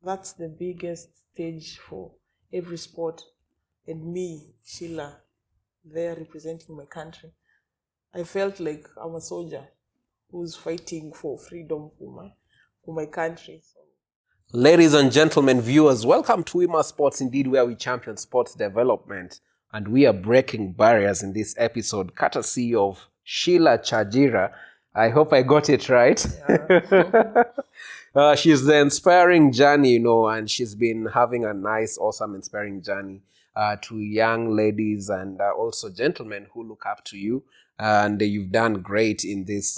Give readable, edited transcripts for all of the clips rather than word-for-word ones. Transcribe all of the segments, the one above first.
that's the biggest stage for every sport. And me, Sheila, there representing my country, I felt like I'm a soldier who's fighting for freedom for my country. So. Ladies and gentlemen, viewers, welcome to Wima Sports, indeed, where we champion sports development. And we are breaking barriers in this episode, courtesy of Sheila Chajira. I hope I got it right. Yeah. She's the inspiring journey, and she's been having a nice, awesome, inspiring journey to young ladies and also gentlemen who look up to you. And you've done great in this,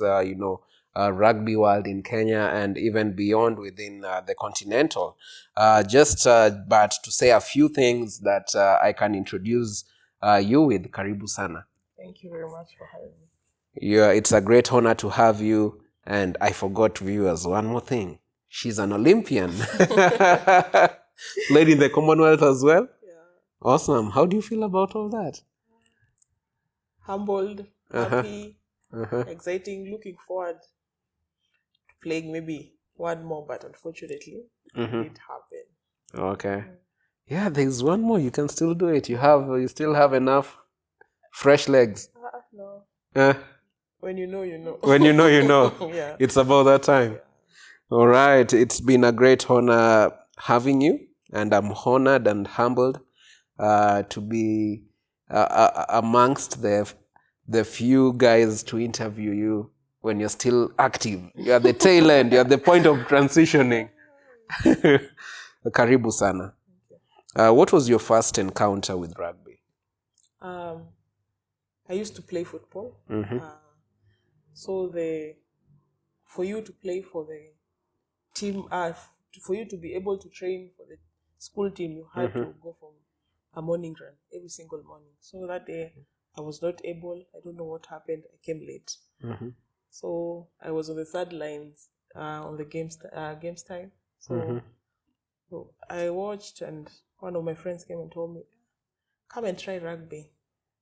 rugby world in Kenya and even beyond within the continental. But to say a few things that I can introduce you with, karibu sana. Thank you very much for having me. Yeah, it's a great honor to have you. And I forgot, viewers, one more thing. She's an Olympian. Played in the Commonwealth as well. Yeah. Awesome. How do you feel about all that? Humbled, happy, exciting, looking forward to playing maybe one more, but unfortunately, it didn't happen. Okay. Yeah, there's one more. You can still do it. You still have enough fresh legs. No. When you know, you know. When you know, you know. Yeah. It's about that time. Yeah. All right. It's been a great honor having you, and I'm honored and humbled to be amongst the few guys to interview you when you're still active. You're the tail end. You're the point of transitioning. Karibu sana. What was your first encounter with rugby? I used to play football. So for you to play for the team, for you to be able to train for the school team, you had to go for a morning run every single morning. So that day, I was not able. I don't know what happened. I came late. So I was on the third lines on the games time. So I watched, and one of my friends came and told me, "Come and try rugby.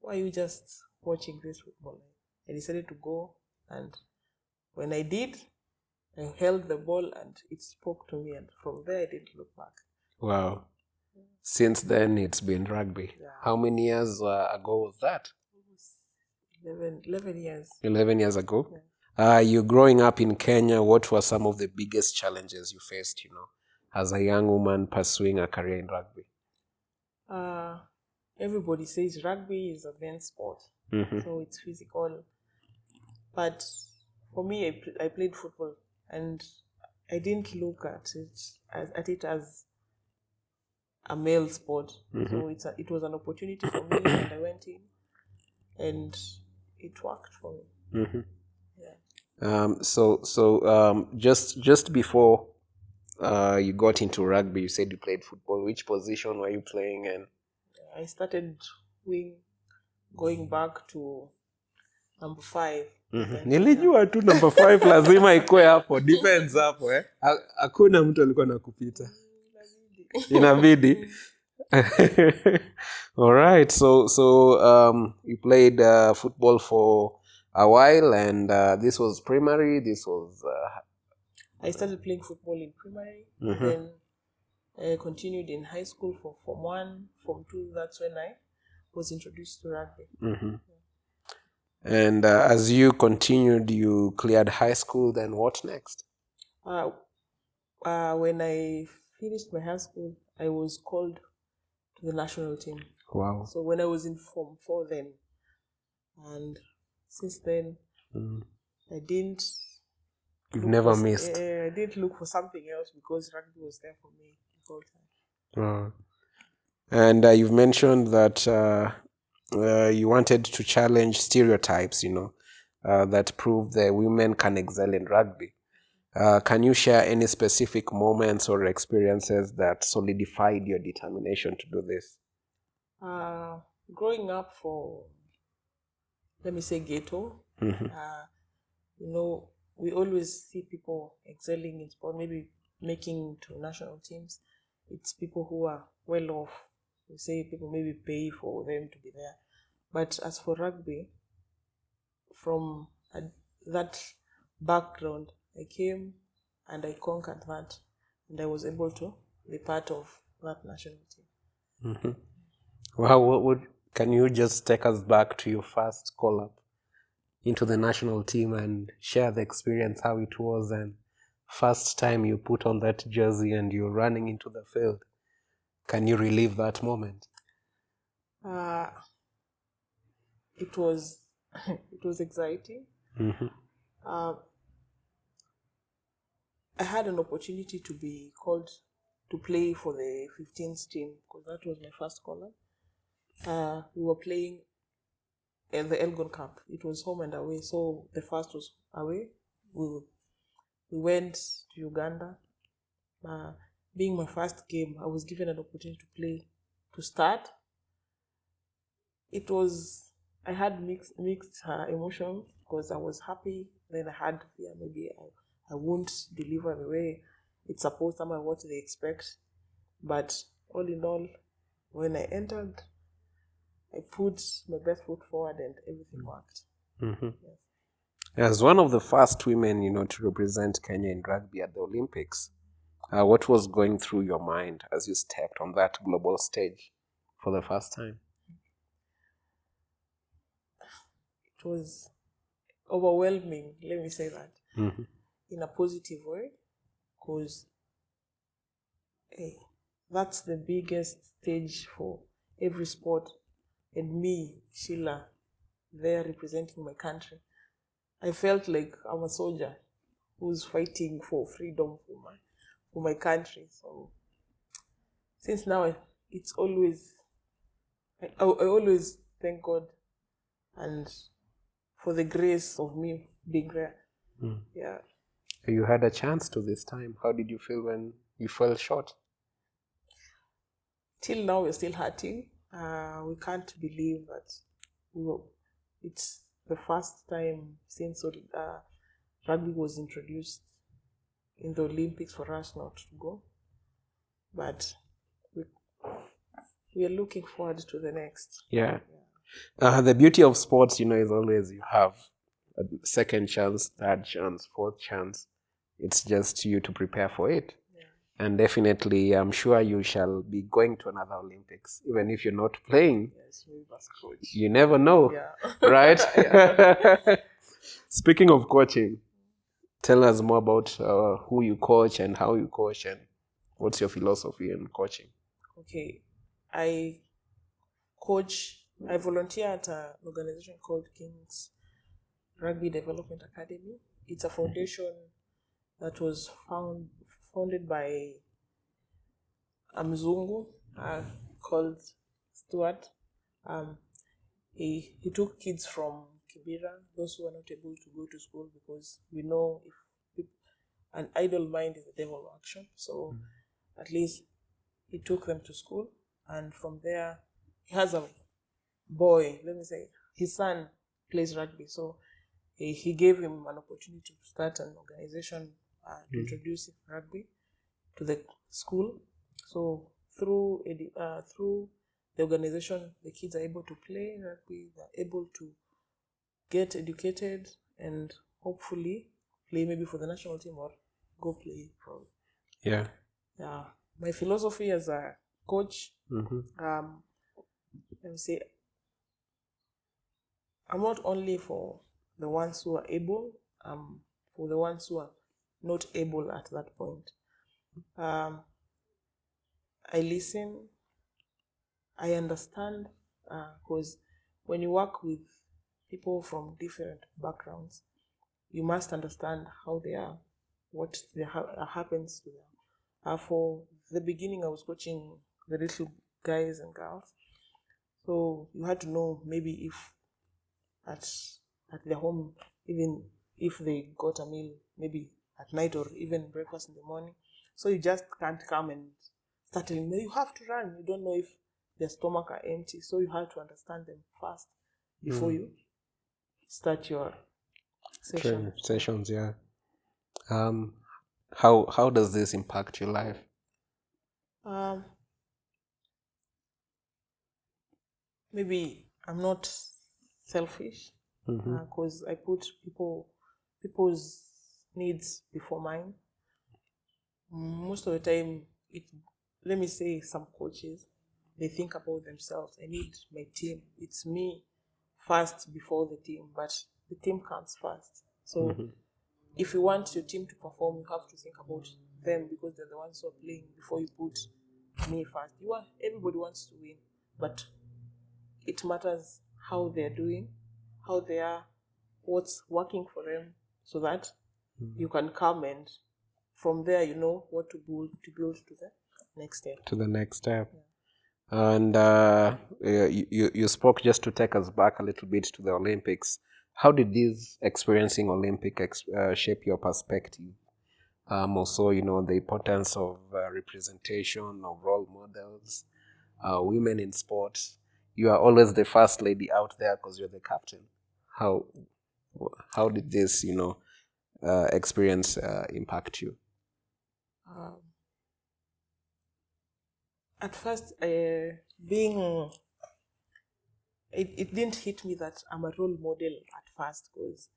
Why are you just watching this football?" I decided to go, and when I did, I held the ball and it spoke to me, and from there I didn't look back. Wow. Since then, it's been rugby. Yeah. How many years ago was that? 11 years. 11 years ago? Yeah. You growing up in Kenya, what were some of the biggest challenges you faced, as a young woman pursuing a career in rugby? Everybody says rugby is a men's sport, so it's physical. But for me, I played football, and I didn't look at it as a male sport. So it was an opportunity for me, and I went in, and it worked for me. Yeah. Just before you got into rugby, you said you played football. Which position were you playing in? I started wing, going back to number 5. Nilijua tu number 5 lazima ikuwe hapo, defense hapo hakuna mtu alikuwa nakupita. Inabidi. All right, so you played football for a while, and this was primary. I started playing football in primary, then I continued in high school for Form 1, Form 2. That's when I was introduced to rugby. And as you continued, you cleared high school, then what next? When I finished my high school, I was called to the national team. Wow. So when I was in Form 4 then, and since then, I didn't... You've never missed. I didn't look for something else because rugby was there for me the whole time. And you've mentioned that you wanted to challenge stereotypes, that prove that women can excel in rugby. Can you share any specific moments or experiences that solidified your determination to do this? Growing up let me say ghetto, we always see people excelling in sport, maybe making to national teams. It's people who are well off. We say people maybe pay for them to be there. But as for rugby, from that background, I came and I conquered that, and I was able to be part of that national team. Mm-hmm. Well, can you just take us back to your first call-up into the national team and share the experience, how it was, and first time you put on that jersey and you're running into the field? Can you relive that moment? It was exciting. Mm-hmm. I had an opportunity to be called to play for the 15th team because that was my first call-up. We were playing in the Elgon Cup. It was home and away, so the first was away. We went to Uganda. Being my first game, I was given an opportunity to play, to start. I had mixed emotions because I was happy. Then I had fear, maybe I won't deliver the way it's supposed to, what they expect. But all in all, when I entered, I put my best foot forward and everything worked. Mm-hmm. Yes. As one of the first women, to represent Kenya in rugby at the Olympics, what was going through your mind as you stepped on that global stage for the first time? It was overwhelming, let me say that, Mm-hmm. in a positive way, because that's the biggest stage for every sport. And me, Sheila, there representing my country, I felt like I'm a soldier who's fighting for freedom for my country. So since now, it's always, I always thank God and for the grace of me being there. Mm. Yeah. You had a chance to this time. How did you feel when you fell short? Till now, we're still hurting. We can't believe that it's the first time since rugby was introduced in the Olympics for us not to go. But we are looking forward to the next. Yeah. The beauty of sports, is always you have a second chance, third chance, fourth chance. It's just you to prepare for it. Yeah. And definitely, I'm sure you shall be going to another Olympics, even if you're not playing. Yes, maybe as coach. You never know, Yeah. right? Yeah. Speaking of coaching, tell us more about who you coach and how you coach and what's your philosophy in coaching. Okay, I volunteer at an organization called King's Rugby Development Academy. It's a foundation that was founded by a Mzungu called Stuart. He took kids from Kibera, those who are not able to go to school, because we know if an idle mind is a devil action. So at least he took them to school, and from there he has a boy, let me say, his son plays rugby, so he gave him an opportunity to start an organization to introduce rugby to the school. So through the organization, the kids are able to play rugby, they're able to get educated and hopefully play maybe for the national team or go play pro. Yeah. My philosophy as a coach, let me say, I'm not only for the ones who are able, for the ones who are not able at that point. I listen, I understand, because when you work with people from different backgrounds, you must understand how they are, what happens to them. For the beginning, I was coaching the little guys and girls, so you had to know maybe if at their home, even if they got a meal maybe at night or even breakfast in the morning, so you just can't come and start telling them you have to run. You don't know if their stomach are empty, so you have to understand them first before you start your sessions. Yeah. How does this impact your life? Maybe I'm not selfish, because I put people's needs before mine. Most of the time, it let me say some coaches, they think about themselves. I need my team. It's me first before the team, but the team comes first. So if you want your team to perform, you have to think about them because they're the ones who are playing before you put me first. Everybody wants to win, but it matters how they're doing, how they are, what's working for them, so that you can come and from there you know what to build to the next step. To the next step. Yeah. And you spoke, just to take us back a little bit to the Olympics. How did this experiencing Olympic shape your perspective? Also, the importance of representation, of role models, women in sport. You are always the first lady out there because you're the captain. How did this, experience impact you? At first, it didn't hit me that I'm a role model at first, because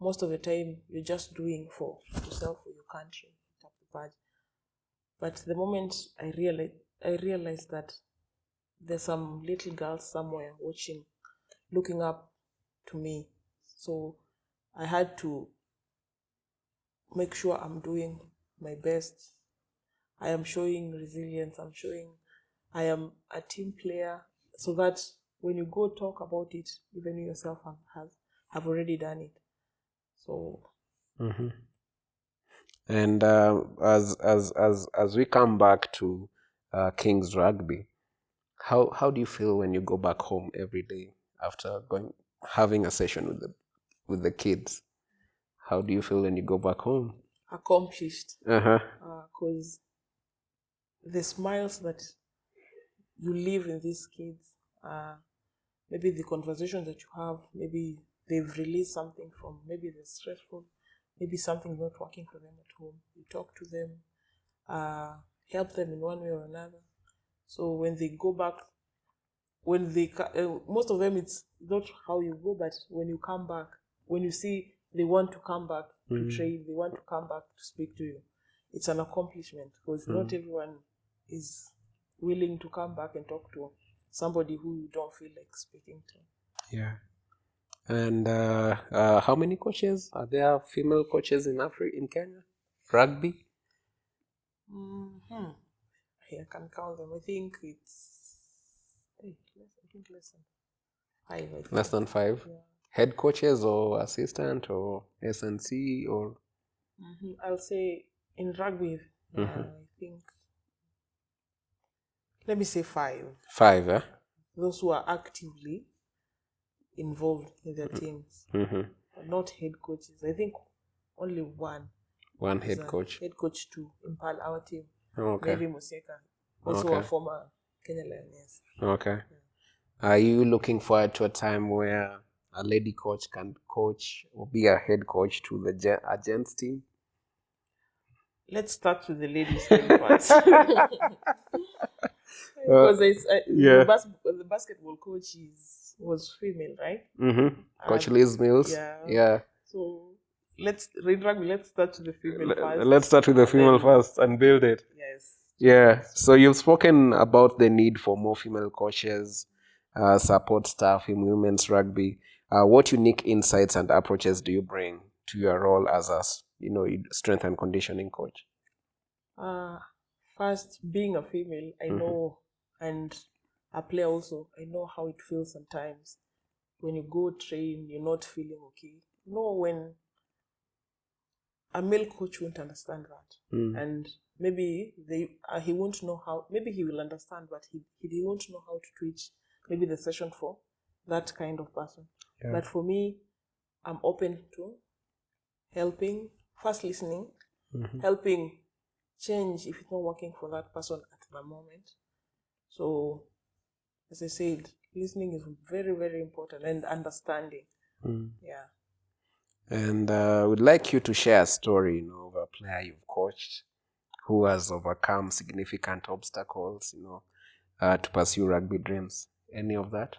most of the time you're just doing for yourself or your country, tap the badge. But the moment I realized that there's some little girls somewhere watching, looking up to me. So I had to make sure I'm doing my best. I am showing resilience. I'm showing I am a team player, so that when you go talk about it, even you yourself have already done it. So. And as we come back to King's Rugby, how do you feel when you go back home every day after having a session with the kids? How do you feel when you go back home? Accomplished. Because the smiles that you leave in these kids, maybe the conversations that you have, maybe they've released something from, maybe they're stressful, maybe something's not working for them at home. You talk to them, help them in one way or another. So when they go back, most of them, it's not how you go, but when you come back, when you see they want to come back to train, they want to come back to speak to you, it's an accomplishment, because not everyone is willing to come back and talk to somebody who you don't feel like speaking to. Yeah. And how many coaches are there? Female coaches in Kenya? Rugby? I can count them. I think it's less than 5. Less than 5? Yeah. Head coaches or assistant or SNC or? I'll say in rugby, I think, let me say 5. 5, eh? Those who are actively involved in their teams, but not head coaches. I think only one. One head coach. Head coach to impel our team. Okay. Mary Museka, also a former Kenyan Lioness. Okay. Yeah. Are you looking forward to a time where a lady coach can coach or be a head coach to the gents team? Let's start with the ladies team first. Because the basketball coach was female, right? Coach Liz Mills. Yeah. So let's start with the female first. Let's start with the female first and build it. Yes. Yeah. So you've spoken about the need for more female coaches, support staff in women's rugby. What unique insights and approaches do you bring to your role as a strength and conditioning coach? First, being a female, I know, and a player also, I know how it feels sometimes when you go train, you're not feeling okay. When a male coach won't understand that, and maybe he won't know how. Maybe he will understand, but he won't know how to twitch maybe the session for that kind of person. Yeah. But for me, I'm open to helping, first listening, helping change if it's not working for that person at the moment. So, as I said, listening is very, very important, and understanding. Yeah. And we'd like you to share a story, of a player you've coached who has overcome significant obstacles, to pursue rugby dreams. Any of that?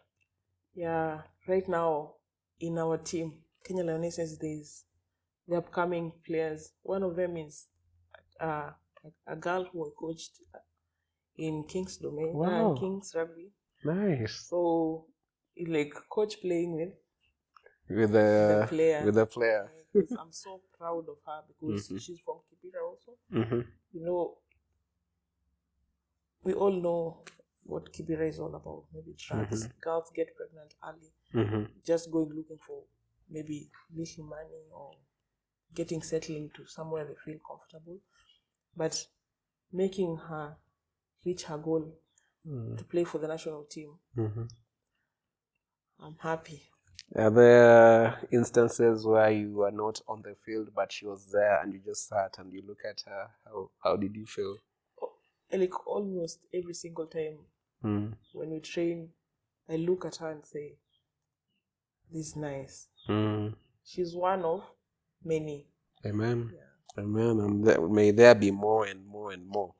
Yeah. Right now, in our team, Kenya Lionesses, there's the upcoming players. One of them is a girl who I coached in King's domain, Wow. King's Rugby. Nice. So, like coach playing With the the player. with the player. Because I'm so proud of her because she's from Kibera also. You know, we all know what Kibera is all about. Maybe drugs, girls get pregnant early, just going looking for maybe little money or getting settled into somewhere they feel comfortable. But making her reach her goal to play for the national team, I'm happy. Are there instances where you were not on the field but she was there and you just sat and you look at her? How did you feel? Like almost every single time when we train, I look at her and say, this is nice. She's one of many. Amen. Yeah. Amen. And may there be more and more and more.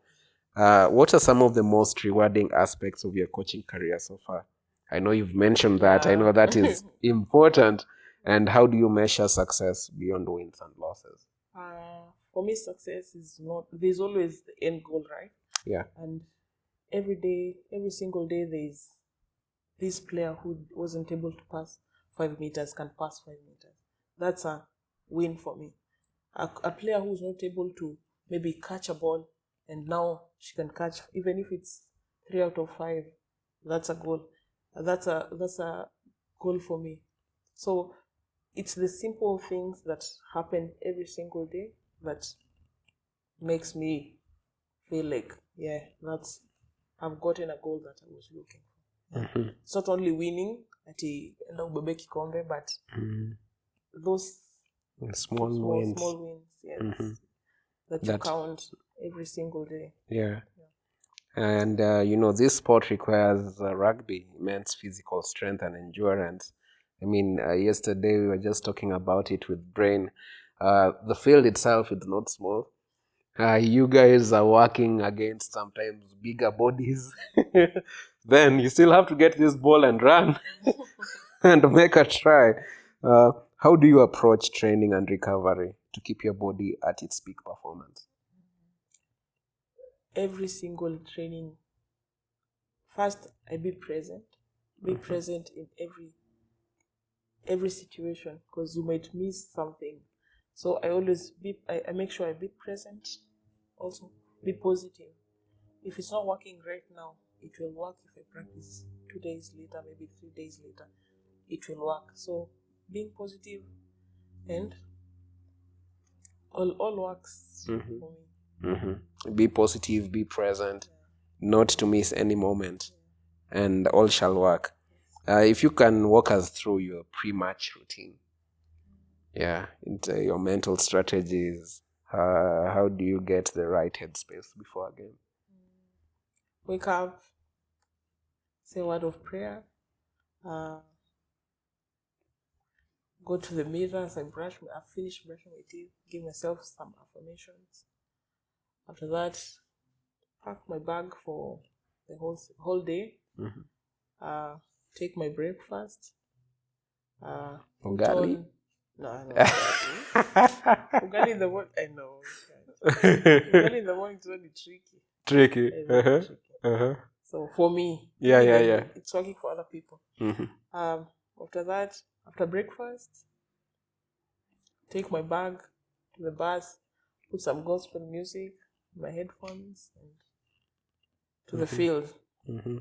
What are some of the most rewarding aspects of your coaching career so far? I know you've mentioned that. I know that is important. And how do you measure success beyond wins and losses? For me, success is not, there's always the end goal, right? Yeah. And every single day, there's this player who wasn't able to pass 5 meters can pass 5 meters. That's a win for me. A player who's not able to maybe catch a ball and now she can catch, even if it's 3 out of 5, that's a goal. That's a goal for me. So it's the simple things that happen every single day that makes me feel like, yeah, I've gotten a goal that I was looking for. It's not only winning at the Ubebe Kikombe, but those small wins, yes, that you count every single day. Yeah. And this sport requires rugby, immense physical strength and endurance. I mean, yesterday we were just talking about it with Brain. The field itself is not small. You guys are working against sometimes bigger bodies. Then you still have to get this ball and run and make a try. How do you approach training and recovery to keep your body at its peak performance? Every single training, first I be present. Be present in every situation, because you might miss something. So I always I make sure I be present. Also, be positive. If it's not working right now, it will work if I practice 2 days later, maybe 3 days later. It will work. So being positive and all works for me. Be positive, be present, not to miss any moment, and all shall work. If you can walk us through your pre-match routine, into your mental strategies, how do you get the right headspace before a game? Wake up, say a word of prayer, go to the mirror as I finish brushing my teeth, give myself some affirmations. After that, pack my bag for the whole day. Take my breakfast. Ugali? No, Ugali in the morning, I know. Ugali in the morning is really tricky. Tricky. So for me, it's working for other people. After that, after breakfast, take my bag to the bus, put some gospel music, my headphones, and to the field.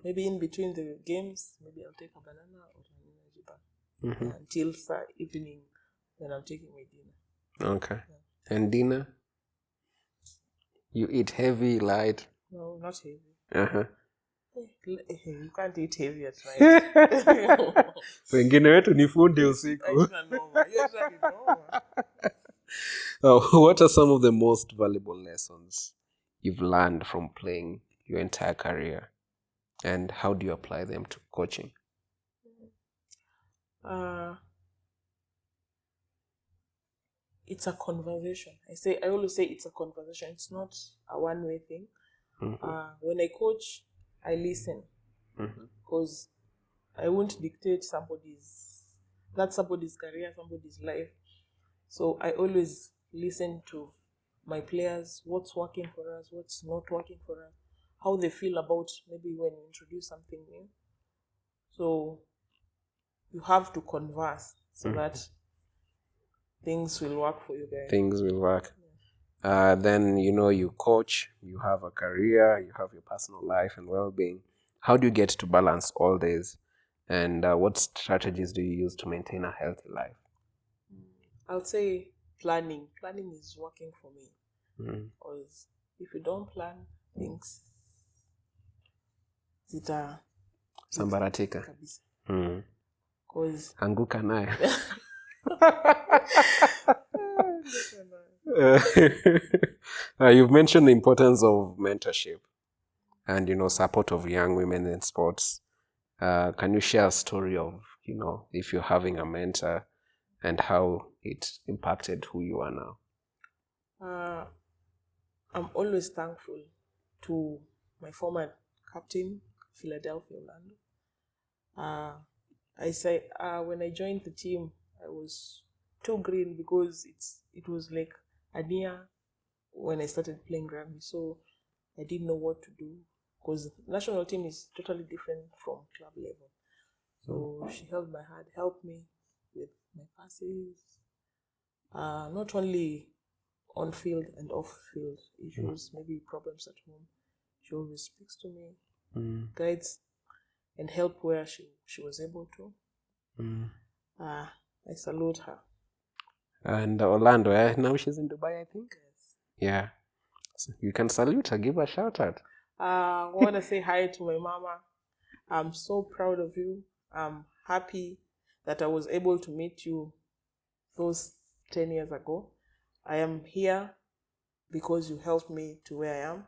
Maybe in between the games, maybe I'll take a banana or an energy bar until evening. Then I'm taking my dinner. Okay. And dinner? You eat heavy, light? No, not heavy. You can't eat heavy at night. Wengine wetu ni fundi usiku. What are some of the most valuable lessons you've learned from playing your entire career, and how do you apply them to coaching? It's a conversation. I always say it's a conversation. It's not a one-way thing. When I coach, I listen, because I won't dictate somebody's career, somebody's life. So I always listen to my players, what's working for us, what's not working for us, how they feel about maybe when you introduce something new. So you have to converse so that things will work for you guys. Things will work. Then, you coach, you have a career, you have your personal life and well-being. How do you get to balance all this? And what strategies do you use to maintain a healthy life? I'll say planning. Planning is working for me. Because if you don't plan, things zita Sambaratika. kabisa. Anguka nayo. You've mentioned the importance of mentorship and support of young women in sports. Can you share a story of if you're having a mentor and how it impacted who you are now? I'm always thankful to my former captain, Philadelphia Orlando. I say when I joined the team, I was too green because it was like a year when I started playing rugby, so I didn't know what to do because national team is totally different from club level. So she held my hand, helped me with my passes, not only on field and off field issues, maybe problems at home. She always speaks to me, guides, and help where she was able to. I salute her. And Orlando, now she's in Dubai, I think? Yes. Yeah. So you can salute her, give her a shout out. I want to say hi to my mama. I'm so proud of you. I'm happy that I was able to meet you those 10 years ago. I am here because you helped me to where I am.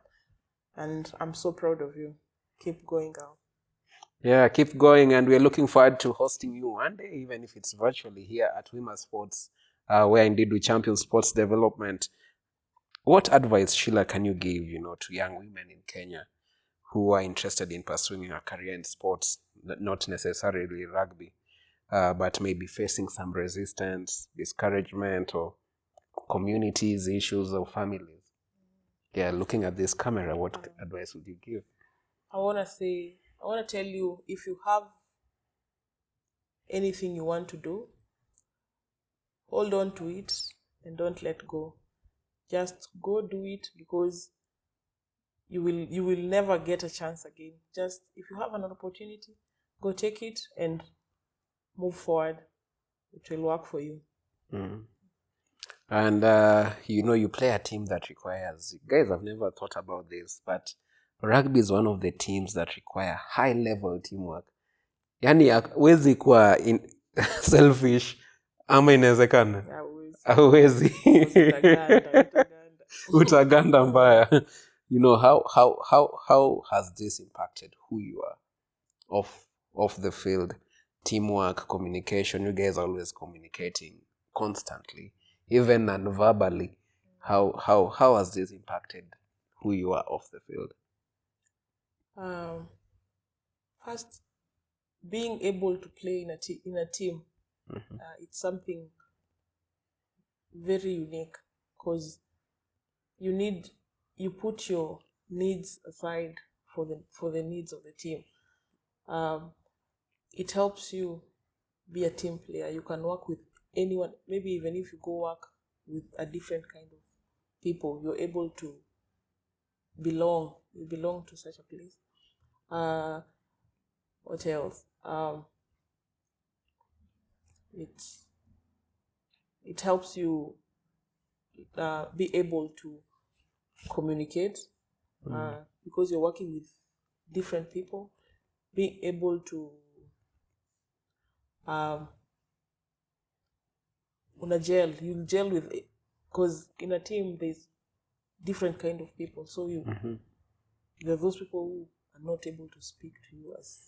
And I'm so proud of you. Keep going out. Yeah, keep going. And we're looking forward to hosting you one day, even if it's virtually here at Wima Sports, where indeed we champion sports development. What advice, Sheila, can you give, to young women in Kenya who are interested in pursuing a career in sports, not necessarily rugby, but maybe facing some resistance, discouragement, or communities, issues, or families? Yeah, looking at this camera, what advice would you give? I want to tell you, if you have anything you want to do, hold on to it and don't let go. Just go do it because you will never get a chance again. Just if you have an opportunity, go take it and move forward. It will work for you. And you play a team that requires, guys have never thought about this, but rugby is one of the teams that require high level teamwork. Yani hawezi kuwa selfish ama inawezekana? Hawezi. Utaganda mbaya. How has this impacted who you are off the field? Teamwork, communication, you guys are always communicating constantly, even non-verbally. How has this impacted who you are off the field? First, being able to play in a team, it's something very unique because you put your needs aside for the needs of the team. It helps you be a team player. You can work with anyone. Maybe even if you go work with a different kind of people, you're able to belong. You belong to such a place. What else? It helps you be able to communicate because you're working with different people. Being able to you'll gel with it because in a team there's different kind of people. So there are those people who are not able to speak to you as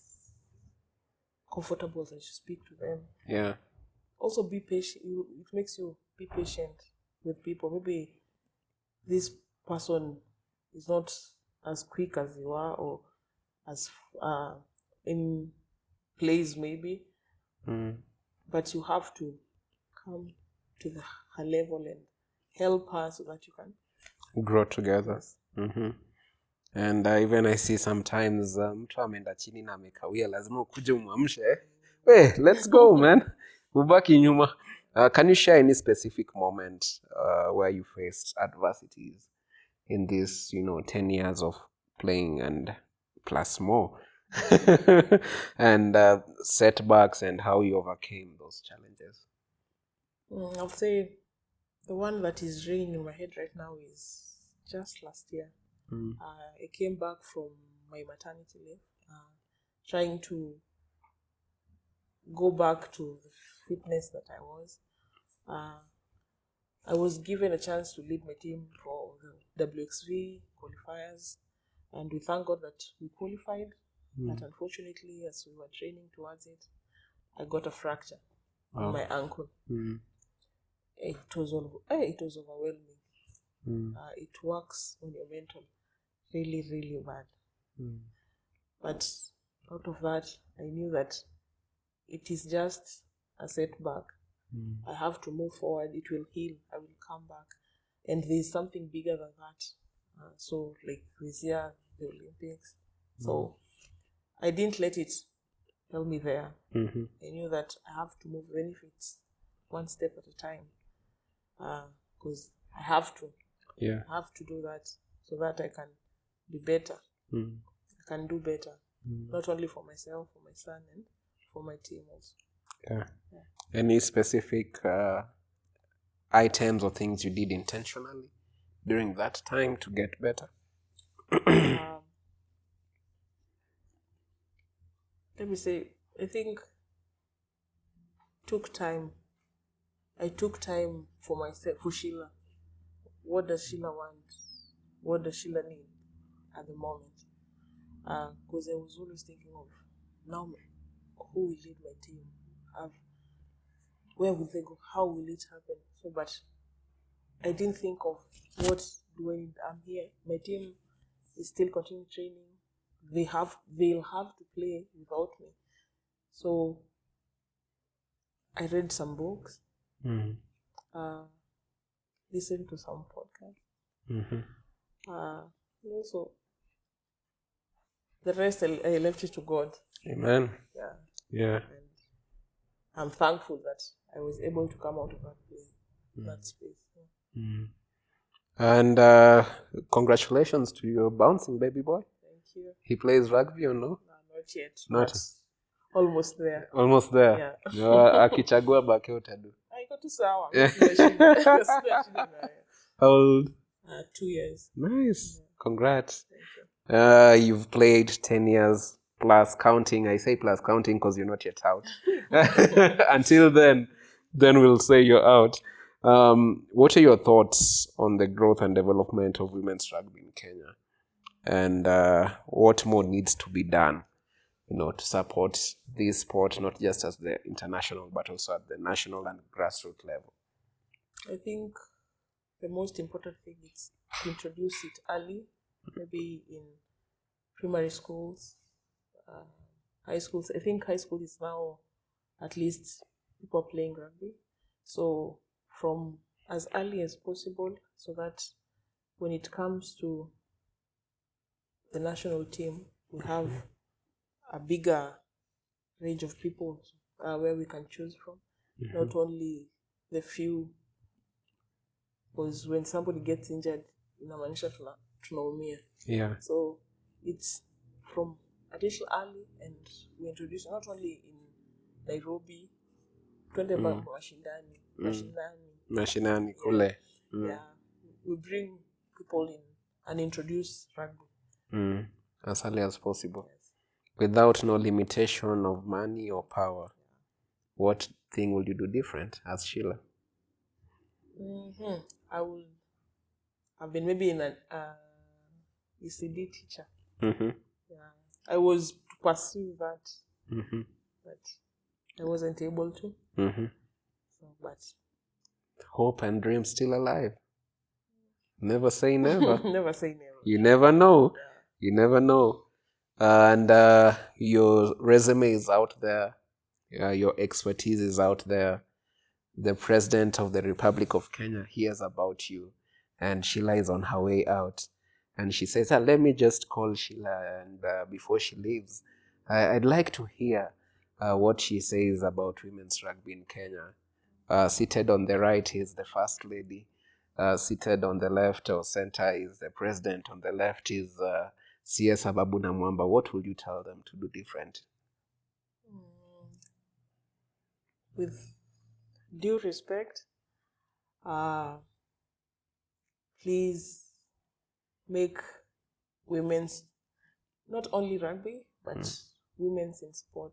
comfortable as you speak to them. Yeah. Also be patient. It makes you be patient with people. Maybe this person is not as quick as you are, or as in plays maybe, but you have to come to her level and help her so that you can grow together. Yes. And even I see sometimes mtu ameenda chini na amekawia, lazima ukuje umwamshe. Hey, let's go, man. Ubaki nyuma. Can you share any specific moment where you faced adversities in this, 10 years of playing and plus more? And setbacks and how you overcame those challenges? I'll say the one that is ringing in my head right now is just last year. I came back from my maternity leave, trying to go back to the fitness that I was. I was given a chance to lead my team for the WXV qualifiers, and we thank God that we qualified. But unfortunately, as we were training towards it, I got a fracture on my ankle. It was overwhelming. It works on your mental really, really bad. But out of that, I knew that it is just a setback. I have to move forward. It will heal. I will come back. And there's something bigger than that. So like this year, the Olympics. So I didn't let it tell me there. I knew that I have to move benefits one step at a time. Because I have to. Yeah. I have to do that so that I can be better. I can do better. Not only for myself, for my son, and for my team also. Yeah. Any specific items or things you did intentionally during that time to get better? Let me say, I think took time. I took time for myself, for Sheila. What does Sheila want? What does Sheila need at the moment? Because I was always thinking of, now who will lead my team? Where will they go? How will it happen? So, but I didn't think of what do I need. I'm here. My team is still continuing training. They'll have to play without me. So I read some books. Listened to some podcasts. Also, the rest I left it to God. Amen. Yeah. And I'm thankful that I was able to come out of that place, that space. And congratulations to your bouncing baby boy. Thank you. He plays rugby or no? No, not yet. Not. Almost there. Almost there. Yeah. Akichagua bake utadu. I got to Sawa. How old? 2 years. Nice. Yeah. Congrats. Thank you. You've played 10 years plus counting. I say plus counting because you're not yet out. Until then we'll say you're out. What are your thoughts on the growth and development of women's rugby in Kenya? And what more needs to be done, to support this sport, not just as the international, but also at the national and grassroots level? I think the most important thing is to introduce it early, maybe in primary schools, high schools. I think high school is now at least people playing rugby. So from as early as possible, so that when it comes to the national team, we have a bigger range of people where we can choose from, not only the few. Because when somebody gets injured, inamaanisha tunaumia. Yeah. So it's from additional early, and we introduce not only in Nairobi, twende mashinani kule. Yeah, we bring people in and introduce rugby as early as possible. Yes. Without no limitation of money or power. What thing will you do different as Sheila? I've been maybe in an ECD teacher. Yeah, I was to pursue that, but I wasn't able to. So, but hope and dream still alive. Never say never. Never say never. You never know. Yeah. You never know. And your resume is out there. Your expertise is out there. The President of the Republic of Kenya hears about you, and Sheila is on her way out. and she says, let me just call Sheila, and before she leaves, I'd like to hear what she says about women's rugby in Kenya. Seated on the right is the First Lady. Seated on the left or center is the President. On the left is CS Ababuna Mwamba. What will you tell them to do different? With due respect, please make women's, not only rugby, but women's in sport,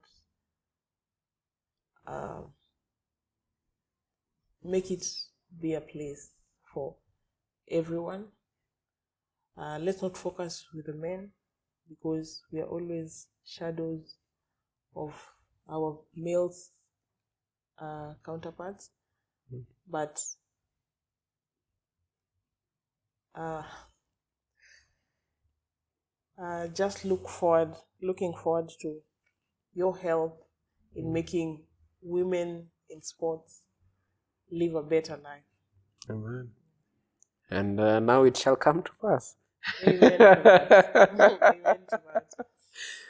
make it be a place for everyone. Let's not focus with the men, because we are always shadows of our males counterparts. But just looking forward to your help in making women in sports live a better life. Amen. And now it shall come to pass. Amen to that. Amen to that.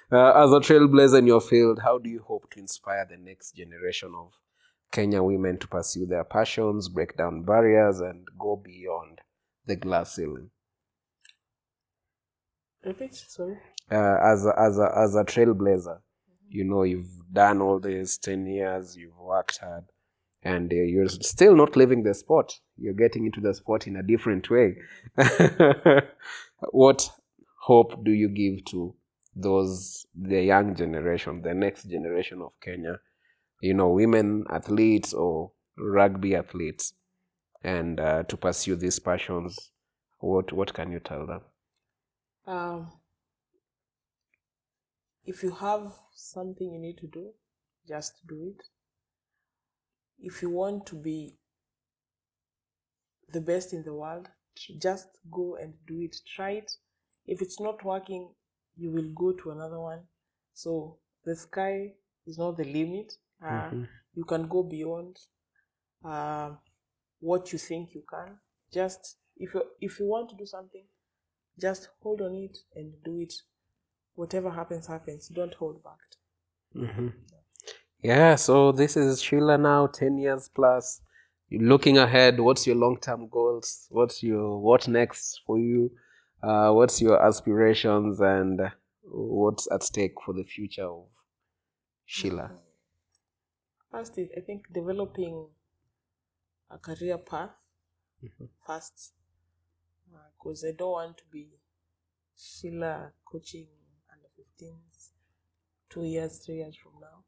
As a trailblazer in your field, how do you hope to inspire the next generation of Kenya women to pursue their passions, break down barriers, and go beyond the glass ceiling? Repeat, sorry. As a trailblazer, you know, you've done all this 10 years, you've worked hard, and you're still not leaving the sport. You're getting into the sport in a different way. What hope do you give to the young generation, the next generation of Kenya, you know, women athletes or rugby athletes, and to pursue these passions? What can you tell them? If you have something you need to do, just do it. If you want to be the best in the world, just go and do it. Try it. If it's not working, you will go to another one. So the sky is not the limit. You can go beyond what you think you can. Just if you want to do something, just hold on it and do it. Whatever happens, happens. Don't hold back. Yeah, so this is Sheila now, 10 years plus. You're looking ahead. What's your long-term goals? What next for you? What's your aspirations, and what's at stake for the future of Sheila? First, I think developing a career path first, because I don't want to be Sheila coaching under 15s 2 years, 3 years from now.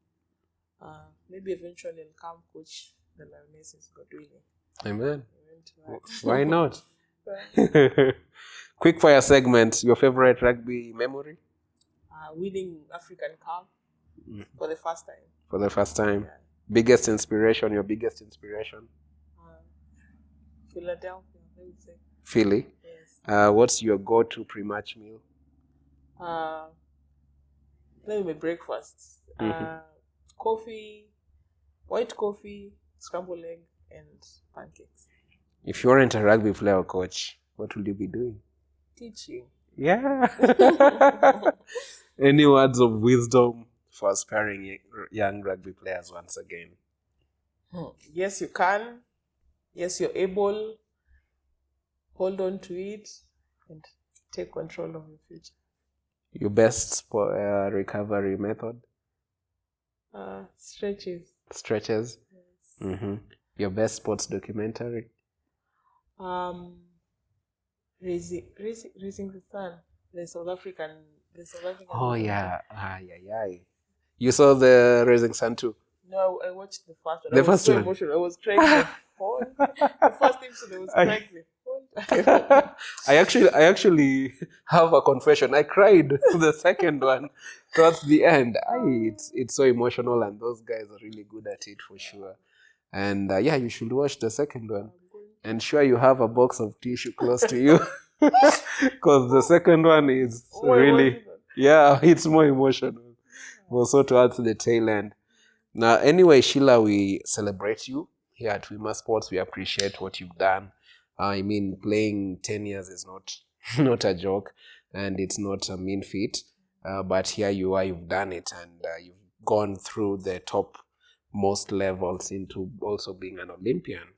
Maybe eventually I'll come coach the Lionesses, God willing. Amen. Why not? Quick fire segment. Your favorite rugby memory? Winning African Cup for the first time. For the first time. Yeah. Biggest inspiration, your biggest inspiration? Philadelphia, I would say. Philly? Yes. What's your go-to pre-match meal? Maybe my breakfast. Coffee, white coffee, scrambled egg, and pancakes. If you weren't a rugby player or coach, what would you be doing? Teaching. Yeah. Any words of wisdom for aspiring young rugby players once again? Yes, you can. Yes, you're able. Hold on to it and take control of your future. Your best recovery method? Stretches. Stretches? Yes. Your best sports documentary? Raising the Sun. The South African. Oh yeah. You saw the Raising Sun too? No, I watched the first one. The first one? Emotional. I was crying the whole. The first episode, I was crying the whole. I actually have a confession. I cried the second one towards the end. It's so emotional, and those guys are really good at it for sure. And you should watch the second one. And sure, you have a box of tissue close to you, because the second one is really, it's more emotional. Also towards the tail end. Now, anyway, Sheila, we celebrate you here at Wima Sports. We appreciate what you've done. I mean, playing 10 years is not not a joke, and it's not a mean feat. But here you are, you've done it, and you've gone through the top most levels into also being an Olympian,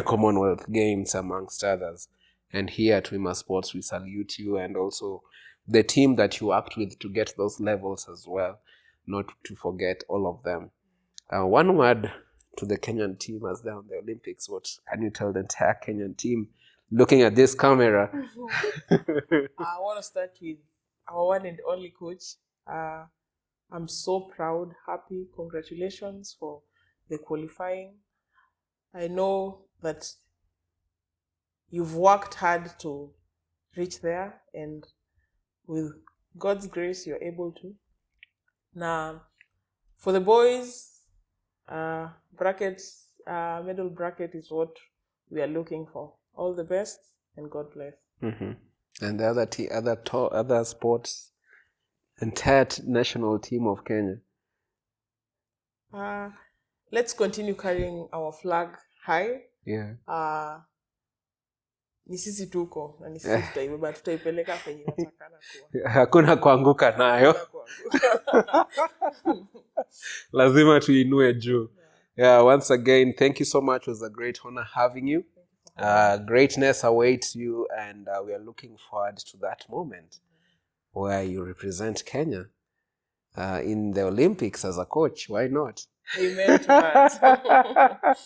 Commonwealth Games amongst others. And here at Wima Sports, we salute you, and also the team that you worked with to get those levels as well, not to forget all of them. One word to the Kenyan team as they're on the Olympics. What can you tell the entire Kenyan team looking at this camera? I want to start with our one and only coach. I'm so proud, happy. Congratulations for the qualifying. I know that you've worked hard to reach there, and with God's grace, you're able to. Now, for the boys, brackets, middle bracket is what we are looking for. All the best, and God bless. Mm-hmm. And the other sports, entire national team of Kenya. Let's continue carrying our flag high. Yeah. Ni sisi tuko na ni sisi tutaibeba, tutaipeleka kwenye inatakana kuwa. Hakuna kuanguka nayo. Lazima tuinue juu. Yeah, once again, thank you so much. It was a great honor having you. Greatness awaits you, and we are looking forward to that moment where you represent Kenya in the Olympics as a coach. Why not? Amen to that.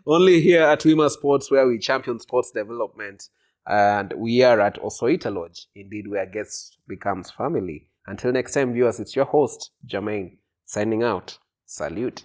Only here at Wima Sports, where we champion sports development, and we are at Osoita Lodge, indeed where guests becomes family. Until next time, viewers, it's your host, Jermaine, signing out. Salute.